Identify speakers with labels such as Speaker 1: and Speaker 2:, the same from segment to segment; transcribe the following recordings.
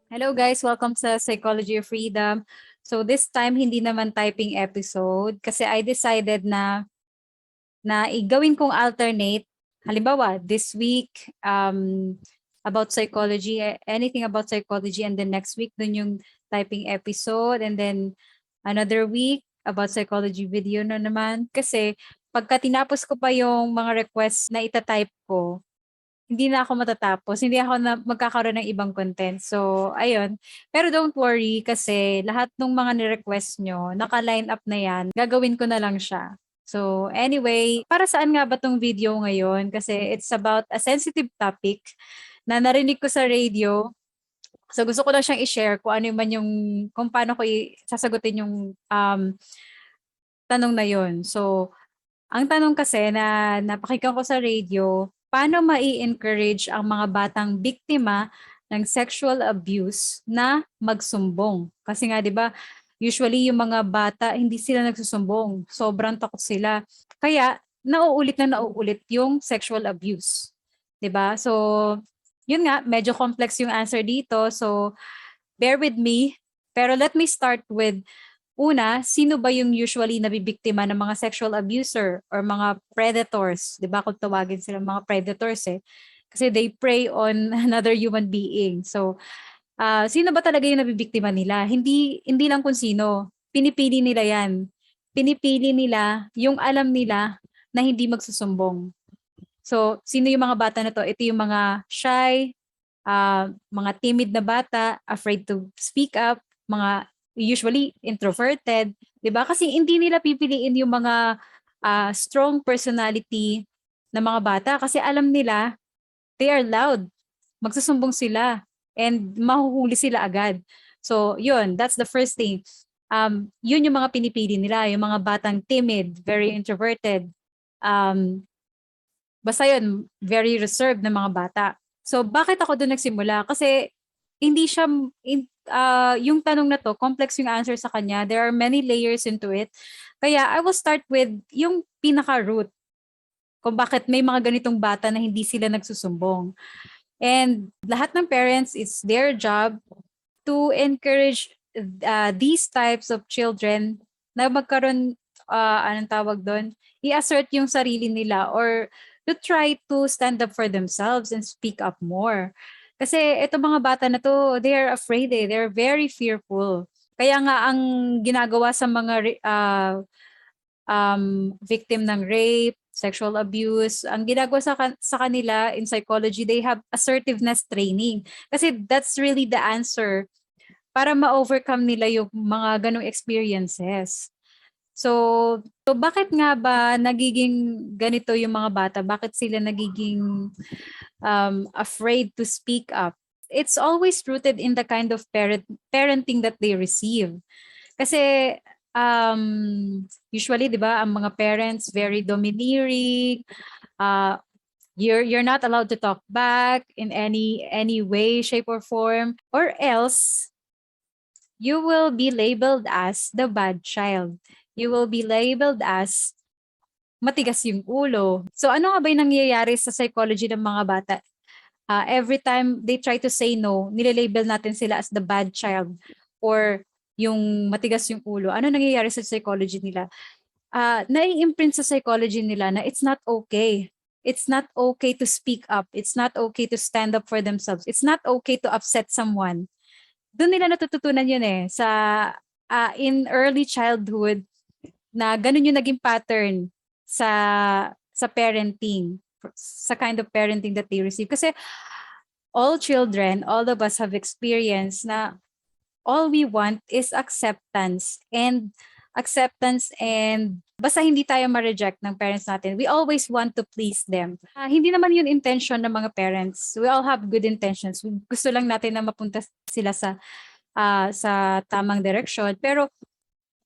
Speaker 1: Hello guys, welcome sa Psychology of Freedom. So this time hindi naman typing episode kasi I decided na igawin kong alternate. Halimbawa, this week about psychology, anything about psychology, and then next week dun yung typing episode, and then another week about psychology video na naman. Kasi pagka tinapos ko pa yung mga requests na itatype ko, hindi na ako matatapos, hindi ako na magkakaroon ng ibang content. So, ayun. Pero don't worry kasi lahat ng mga ni-request nyo, naka-line up na yan, gagawin ko na lang siya. So, anyway, para saan nga ba tong video ngayon? Kasi it's about a sensitive topic na narinig ko sa radio. So, gusto ko lang siyang i-share kung ano man yung, kung paano ko sasagutin yung tanong na yun. So, ang tanong kasi na napakinggan ko sa radio, paano mai-encourage ang mga batang biktima ng sexual abuse na magsumbong? Kasi nga 'di ba, usually yung mga bata hindi sila nagsusumbong, sobrang takot sila. Kaya na nauulit yung sexual abuse, 'di ba? So, yun nga, medyo complex yung answer dito. So, bear with me. Pero let me start with una, sino ba yung usually nabibiktima ng mga sexual abuser or mga predators? 'Di ba kung tawagin sila mga predators eh. Kasi they prey on another human being. So, sino ba talaga yung nabibiktima nila? Hindi lang kung sino. Pinipili nila 'yan. Pinipili nila yung alam nila na hindi magsusumbong. So, sino yung mga bata na to? Ito yung mga shy, mga timid na bata, afraid to speak up, mga usually introverted, 'di ba? Kasi hindi nila pipiliin yung mga strong personality na mga bata kasi alam nila they are loud. Magsusumbong sila and mahuhuli sila agad. So, yun, that's the first thing. Yun yung mga pinipili nila, yung mga batang timid, very introverted. Um, Basta yun, very reserved na mga bata. So bakit ako doon nagsimula? Kasi hindi siya, yung tanong na to, complex yung answer sa kanya. There are many layers into it. Kaya I will start with yung pinaka-root kung bakit may mga ganitong bata na hindi sila nagsusumbong. And lahat ng parents, it's their job to encourage these types of children na magkaroon, anong tawag doon, i-assert yung sarili nila or to try to stand up for themselves and speak up more. Kasi itong mga bata na to, they are afraid eh. They're very fearful. Kaya nga ang ginagawa sa mga victim ng rape, sexual abuse, ang ginagawa sa kanila in psychology, they have assertiveness training. Kasi that's really the answer para ma-overcome nila yung mga ganong experiences. So bakit nga ba nagiging ganito yung mga bata? Bakit sila nagiging afraid to speak up? It's always rooted in the kind of parenting that they receive. Kasi usually, 'di ba, ang mga parents very domineering, uh, you're not allowed to talk back in any way, shape or form, or else you will be labeled as the bad child. You will be labeled as matigas yung ulo. So ano nga ba yung nangyayari sa psychology ng mga bata? Every time they try to say no, nililabel natin sila as the bad child or yung matigas yung ulo. Ano nangyayari sa psychology nila? Nai-imprint sa psychology nila na it's not okay. It's not okay to speak up. It's not okay to stand up for themselves. It's not okay to upset someone. Doon nila natututunan yun eh sa in early childhood na ganun yung naging pattern sa parenting, sa kind of parenting that they receive. Kasi all children, all of us have experienced na all we want is acceptance and basta hindi tayo ma-reject ng parents natin. We always want to please them. Hindi naman yun intention ng mga parents. We all have good intentions. Gusto lang natin na mapunta sila sa tamang direction. Pero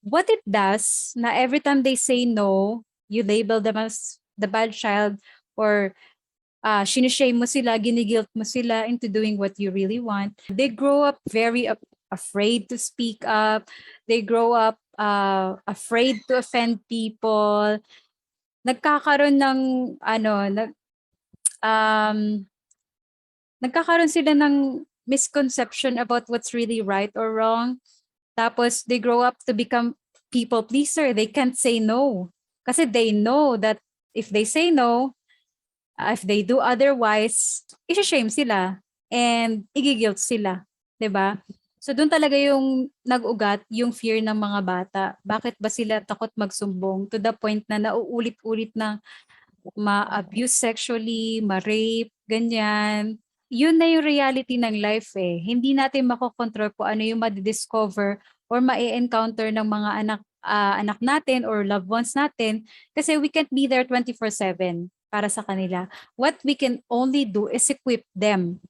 Speaker 1: what it does na every time they say no, you label them as the bad child or sinishame mo sila, ginigilt mo sila into doing what you really want. They grow up very afraid to speak up. They grow up afraid to offend people. Nagkakaroon ng um, nagkakaroon sila ng misconception about what's really right or wrong. Tapos they grow up to become people pleaser. They can't say no. Kasi they know that if they say no, if they do otherwise, i-shame sila and i-guilt sila. 'Di ba? So doon talaga yung nag-ugat yung fear ng mga bata. Bakit ba sila takot magsumbong to the point na nauulit-ulit na ma-abuse sexually, ma-rape, ganyan. Yun na yung reality ng life eh. Hindi natin makokontrol kung ano yung madidiscover or ma-encounter ng mga anak natin or loved ones natin kasi we can't be there 24/7 para sa kanila. What we can only do is equip them.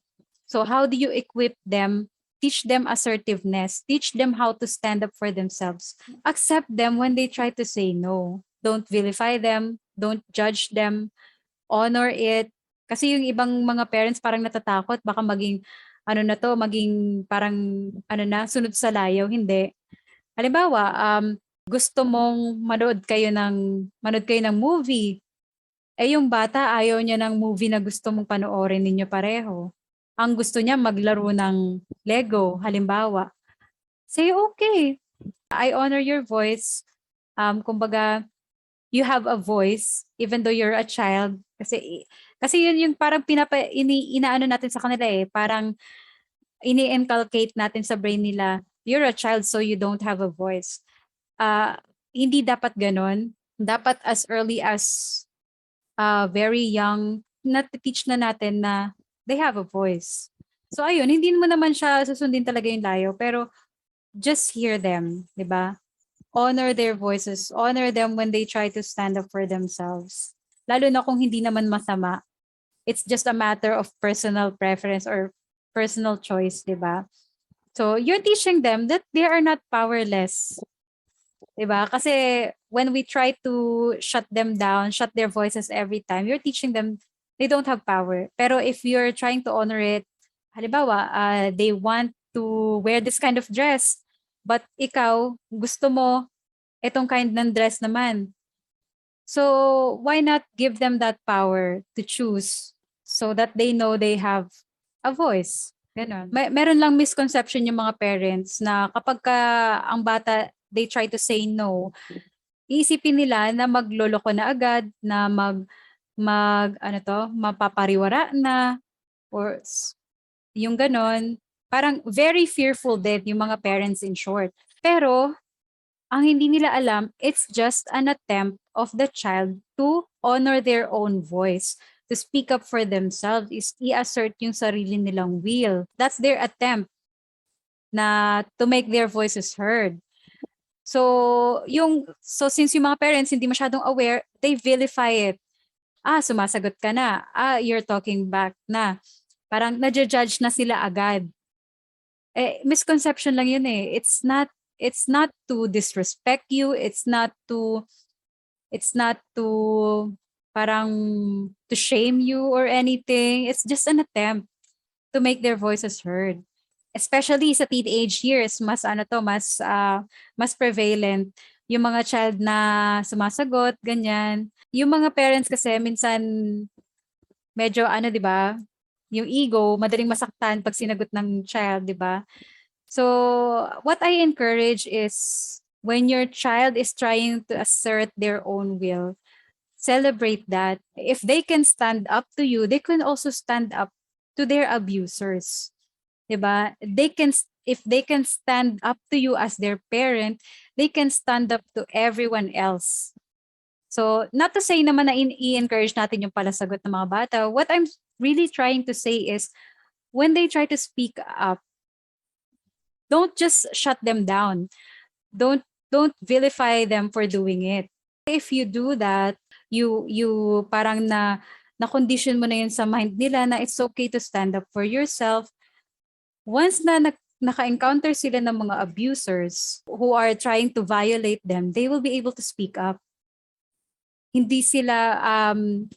Speaker 1: So how do you equip them? Teach them assertiveness. Teach them how to stand up for themselves. Accept them when they try to say no. Don't vilify them. Don't judge them. Honor it. Kasi yung ibang mga parents parang natatakot. Baka maging, ano na to, maging parang, ano na, sunod sa layaw. Hindi. Halimbawa, gusto mong manood kayo ng movie. Eh yung bata ayaw niya ng movie na gusto mong panoorin ninyo pareho. Ang gusto niya maglaro ng Lego, halimbawa. Say, okay, I honor your voice. Kumbaga, you have a voice even though you're a child. Kasi yun yung parang inaano natin sa kanila eh. Parang ini-inculcate natin sa brain nila, you're a child so you don't have a voice. Hindi dapat ganon. Dapat as early as very young, na-teach na natin na they have a voice. So ayun, hindi mo naman siya susundin talaga yung layo, pero just hear them, di ba? Honor their voices, honor them when they try to stand up for themselves. Lalo na kung hindi naman masama. It's just a matter of personal preference or personal choice, di ba? So you're teaching them that they are not powerless. Diba? Kasi when we try to shut them down, shut their voices every time, you're teaching them they don't have power. Pero if you're trying to honor it, halimbawa, they want to wear this kind of dress, but ikaw, gusto mo itong kind ng dress naman. So why not give them that power to choose so that they know they have a voice? Ganon. Meron lang misconception yung mga parents na kapag ang bata, they try to say no, iisipin nila na magloloko na agad, na mapapariwara na, or yung ganon. Parang very fearful din yung mga parents in short. Pero, ang hindi nila alam, it's just an attempt of the child to honor their own voice, to speak up for themselves, is i-assert yung sarili nilang will. That's their attempt na to make their voices heard. So since yung mga parents hindi masyadong aware, they vilify it. Sumasagot ka na. You're talking back na. Parang na-judge na sila agad. Misconception lang yun eh. It's not to disrespect you, it's not to parang to shame you or anything. It's just an attempt to make their voices heard. Especially sa teenage years, mas prevalent yung mga child na sumasagot, ganyan. Yung mga parents kasi minsan medyo 'di ba? Yung ego, madaling masaktan pag sinagot ng child, 'di ba? So, what I encourage is when your child is trying to assert their own will, celebrate that. If they can stand up to you, they can also stand up to their abusers. Diba? If they can stand up to you as their parent, they can stand up to everyone else. So, not to say naman na i-encourage natin yung palasagot ng mga bata. What I'm really trying to say is, when they try to speak up, don't just shut them down. Don't vilify them for doing it. If you do that, you parang na condition mo na yun sa mind nila na it's okay to stand up for yourself. Once na naka-encounter sila ng mga abusers who are trying to violate them, they will be able to speak up. Hindi sila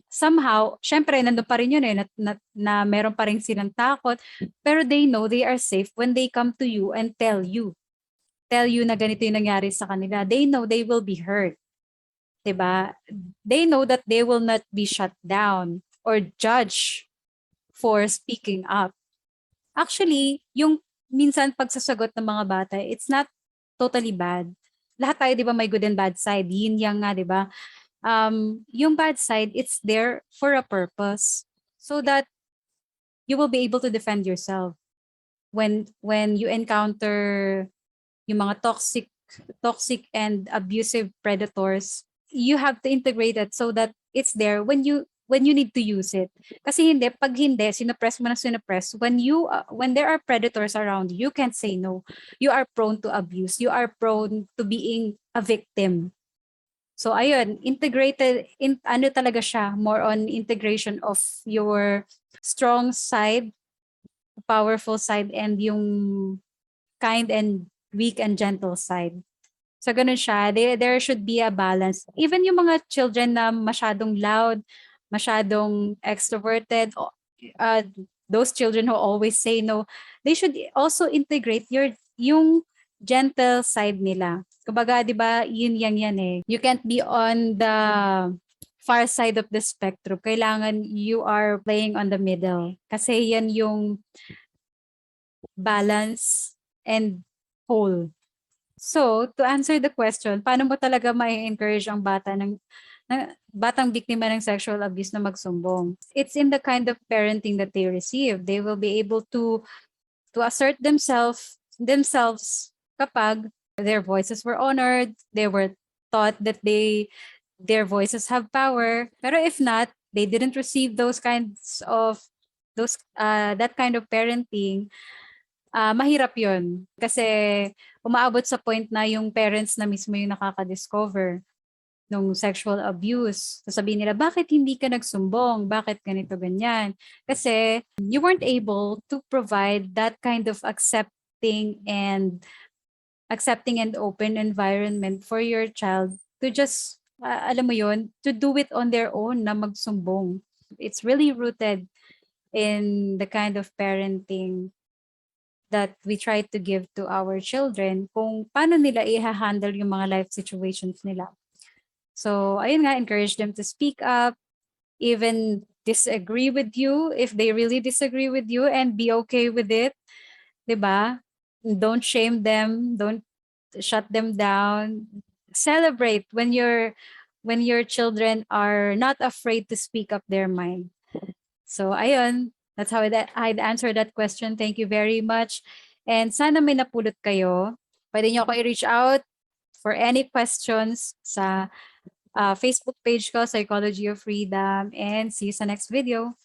Speaker 1: somehow, syempre nandun pa rin yun eh, na meron pa rin silang takot, pero they know they are safe when they come to you and tell you na ganito yung nangyari sa kanila. They know they will be heard. Diba? They know that they will not be shut down or judged for speaking up. Actually, yung minsan pagsasagot ng mga bata, it's not totally bad. Lahat tayo 'di ba may good and bad side, yin yang nga 'di ba? Yung bad side, it's there for a purpose so that you will be able to defend yourself when you encounter yung mga toxic and abusive predators. You have to integrate it so that it's there when you need to use it. Kasi pag hindi, sinuppress mo na sinuppress, when there are predators around you, you can't say no. You are prone to abuse. You are prone to being a victim. So ayun, ano talaga siya, more on integration of your strong side, powerful side, and yung kind and weak and gentle side. So ganun siya, there should be a balance. Even yung mga children na masyadong loud, masyadong extroverted, uh, those children who always say no, they should also integrate yung gentle side nila. Kumbaga, 'di ba, yin yang yan eh. You can't be on the far side of the spectrum. Kailangan you are playing on the middle. Kasi yan yung balance and whole. So, to answer the question, paano mo talaga mai-encourage ang batang biktima ng sexual abuse na magsumbong? It's in the kind of parenting that they receive. They will be able to assert themselves kapag their voices were honored, they were taught that their voices have power. Pero if not, they didn't receive that kind of parenting. Mahirap 'yun kasi umaabot sa point na yung parents na mismo yung nakaka-discover nung sexual abuse. Sasabihin nila, "Bakit hindi ka nagsumbong? Bakit ganito, ganyan?" Kasi you weren't able to provide that kind of accepting and open environment for your child to just, alam mo 'yun, to do it on their own na magsumbong. It's really rooted in the kind of parenting that we try to give to our children kung paano nila i-handle yung mga life situations nila. So, ayun nga, encourage them to speak up, even disagree with you if they really disagree with you and be okay with it, 'di ba? Don't shame them, don't shut them down. Celebrate when your children are not afraid to speak up their mind. So ayun, that's how I'd answer that question. Thank you very much. And sana may napulot kayo. Pwede niyo ako i-reach out for any questions sa Facebook page ko, Psychology of Freedom. And see you sa next video.